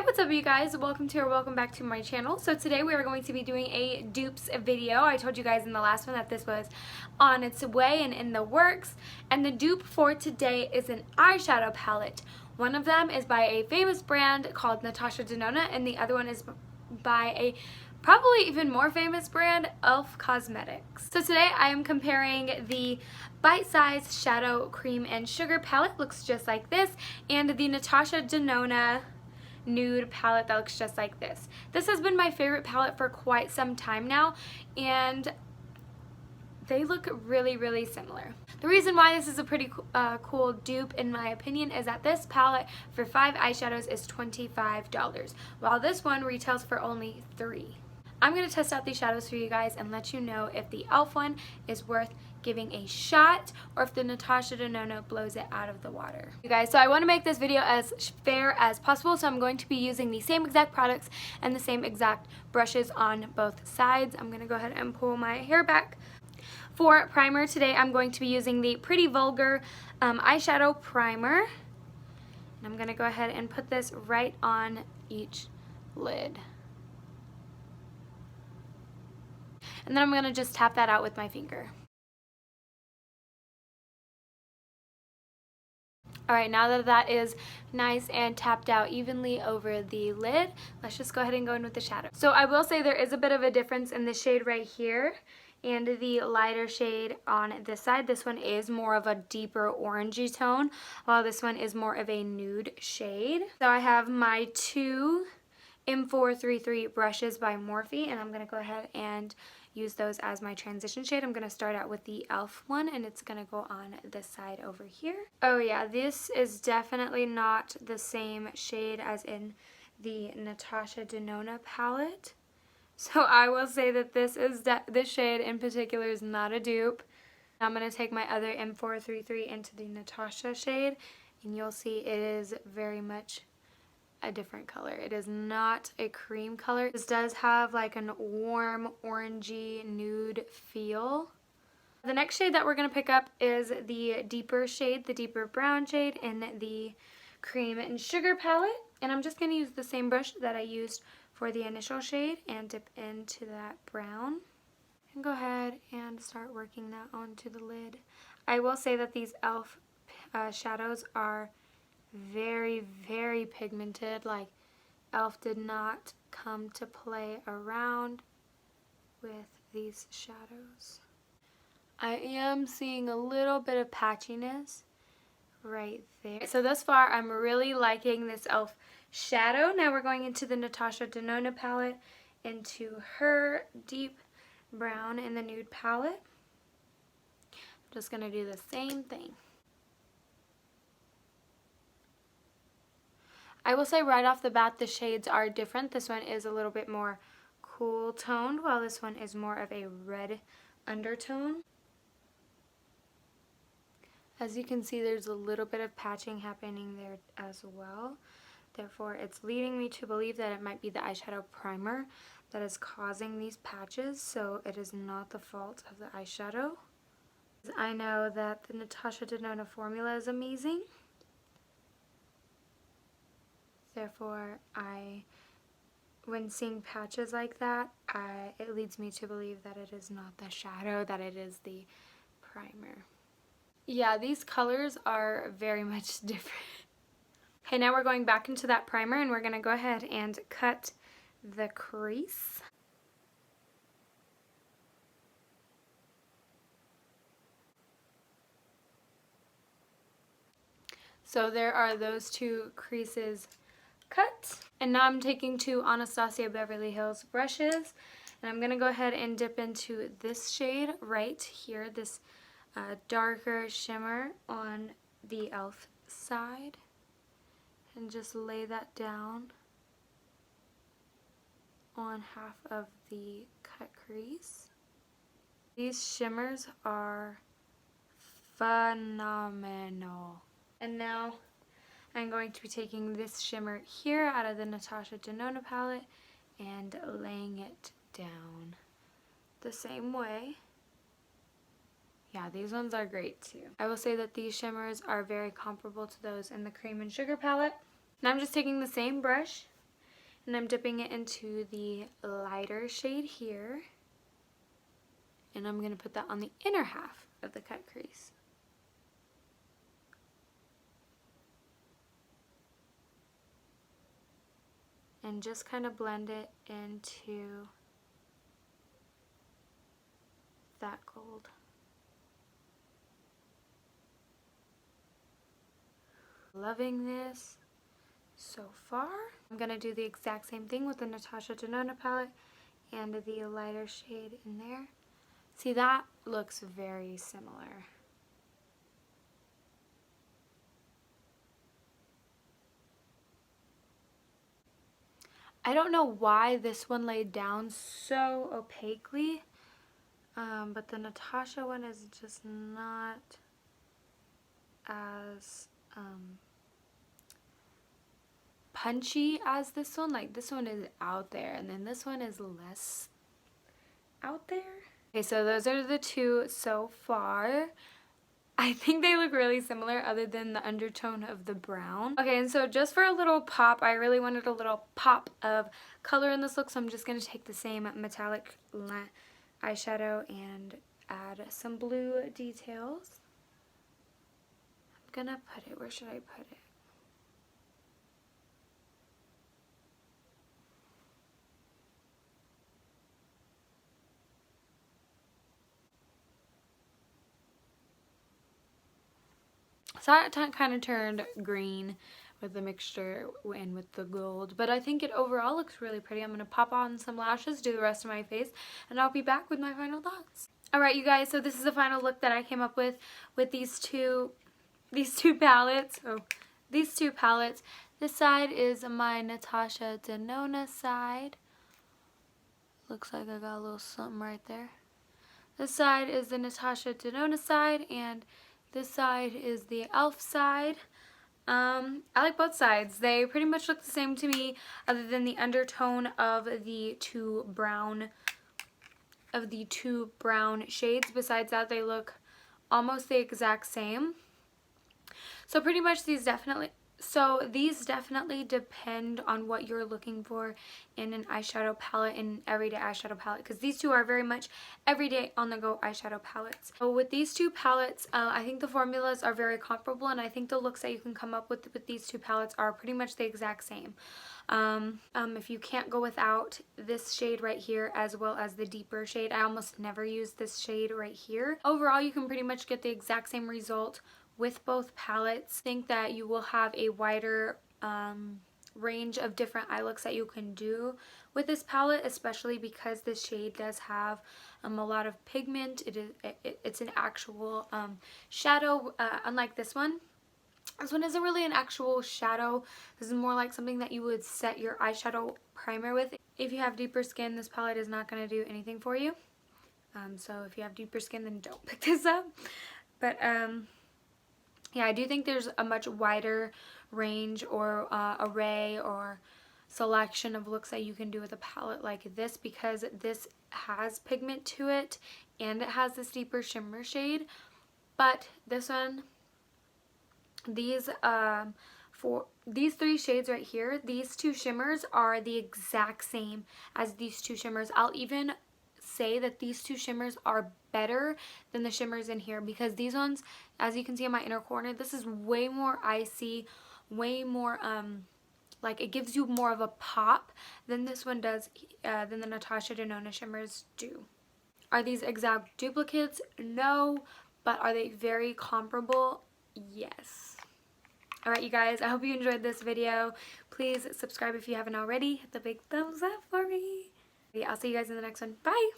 what's up you guys? Welcome to or welcome back to my channel. So today we are going to be doing a dupes video. I told you guys in the last one that this was on its way and in the works. And the dupe for today is an eyeshadow palette. One of them is by a famous brand called Natasha Denona, and the other one is by a probably even more famous brand, E.L.F. Cosmetics. So today I am comparing the bite-sized shadow cream and sugar palette, looks just like this, and the Natasha Denona nude palette that looks just like this. This has been my favorite palette for quite some time now, and they look really similar. The reason why this is a pretty cool dupe in my opinion is that this palette for 5 eyeshadows is $25, while this one retails for only $3. I'm going to test out these shadows for you guys and let you know if the E.L.F. one is worth giving a shot or if the Natasha Denona blows it out of the water. You guys, so I want to make this video as fair as possible, so I'm going to be using the same exact products and the same exact brushes on both sides. I'm going to go ahead and pull my hair back. For primer today, I'm going to be using the Pretty Vulgar eyeshadow primer. And I'm going to go ahead and put this right on each lid. And then I'm going to just tap that out with my finger. Alright, now that that is nice and tapped out evenly over the lid, let's just go ahead and go in with the shadow. So I will say there is a bit of a difference in the shade right here and the lighter shade on this side. This one is more of a deeper orangey tone, while this one is more of a nude shade. So I have my two M433 brushes by Morphe, and I'm going to go ahead and use those as my transition shade. I'm going to start out with the E.L.F. one, and it's going to go on this side over here. Oh yeah, this is definitely not the same shade as in the Natasha Denona palette. So I will say that this shade in particular is not a dupe. I'm going to take my other M433 into the Natasha shade, and you'll see it is very much a different color. It is not a cream color. This does have like a warm orangey nude feel. The next shade that we're going to pick up is the deeper shade, the deeper brown shade in the cream and sugar palette. And I'm just going to use the same brush that I used for the initial shade and dip into that brown. And go ahead and start working that onto the lid. I will say that these E.L.F. Shadows are very pigmented. Like, E.L.F. did not come to play around with these shadows. I am seeing a little bit of patchiness right there. So thus far I'm really liking this E.L.F. shadow. Now we're going into the Natasha Denona palette, into her deep brown in the nude palette. I'm just going to do the same thing. I will say right off the bat the shades are different. This one is a little bit more cool toned, while this one is more of a red undertone. As you can see, there's a little bit of patching happening there as well. Therefore, it's leading me to believe that it might be the eyeshadow primer that is causing these patches, so it is not the fault of the eyeshadow. I know that the Natasha Denona formula is amazing. Therefore, when seeing patches like that, it leads me to believe that it is not the shadow, that it is the primer. Yeah, these colors are very much different. Okay, now we're going back into that primer, and we're going to go ahead and cut the crease. So there are those two creases cut. And now I'm taking two Anastasia Beverly Hills brushes, and I'm going to go ahead and dip into this shade right here, this darker shimmer on the E.L.F. side, and just lay that down on half of the cut crease. These shimmers are phenomenal. And now I'm going to be taking this shimmer here out of the Natasha Denona palette and laying it down the same way. Yeah, these ones are great too. I will say that these shimmers are very comparable to those in the cream and sugar palette. Now I'm just taking the same brush And I'm dipping it into the lighter shade here. And I'm going to put that on the inner half of the cut crease. And just kind of blend it into that gold. Loving this so far. I'm going to do the exact same thing with the Natasha Denona palette and the lighter shade in there. See, that looks very similar. I don't know why this one laid down so opaquely, but the Natasha one is just not as punchy as this one. Like, this one is out there, and then this one is less out there. Okay, so those are the two so far. I think they look really similar other than the undertone of the brown. Okay, and so just for a little pop, I really wanted a little pop of color in this look, so I'm just going to take the same metallic eyeshadow and add some blue details. I'm going to put it, where should I put it? So that kind of turned green with the mixture and with the gold, but I think it overall looks really pretty. I'm going to pop on some lashes, do the rest of my face, and I'll be back with my final thoughts. Alright, you guys, so this is the final look that I came up with these two palettes. Oh, these two palettes. This side is my Natasha Denona side. Looks like I got a little something right there. This side is the Natasha Denona side, and this side is the E.L.F side. I like both sides. They pretty much look the same to me, other than the undertone of the two brown shades. Besides that, they look almost the exact same. So pretty much these definitely depend on what you're looking for in an eyeshadow palette, in an everyday eyeshadow palette, because these two are very much everyday on-the-go eyeshadow palettes. So with these two palettes, I think the formulas are very comparable, and I think the looks that you can come up with these two palettes are pretty much the exact same. If you can't go without this shade right here, as well as the deeper shade, I almost never use this shade right here. Overall, you can pretty much get the exact same result with both palettes. I think that you will have a wider range of different eye looks that you can do with this palette, especially because this shade does have a lot of pigment. It's an actual shadow, unlike this one. This one isn't really an actual shadow. This is more like something that you would set your eyeshadow primer with. If you have deeper skin, this palette is not going to do anything for you. So if you have deeper skin, then don't pick this up. But yeah, I do think there's a much wider range or array or selection of looks that you can do with a palette like this, because this has pigment to it and it has this deeper shimmer shade. But this one, for these three shades right here, these two shimmers are the exact same as these two shimmers. I'll even say that these two shimmers are better than the shimmers in here, because these ones, as you can see in my inner corner, this is way more icy, way more like it gives you more of a pop than this one does, than the Natasha Denona shimmers do. Are these exact duplicates? No. But are they very comparable? Yes. Alright, you guys, I hope you enjoyed this video. Please subscribe if you haven't already. Hit the big thumbs up for me. I'll see you guys in the next one. Bye!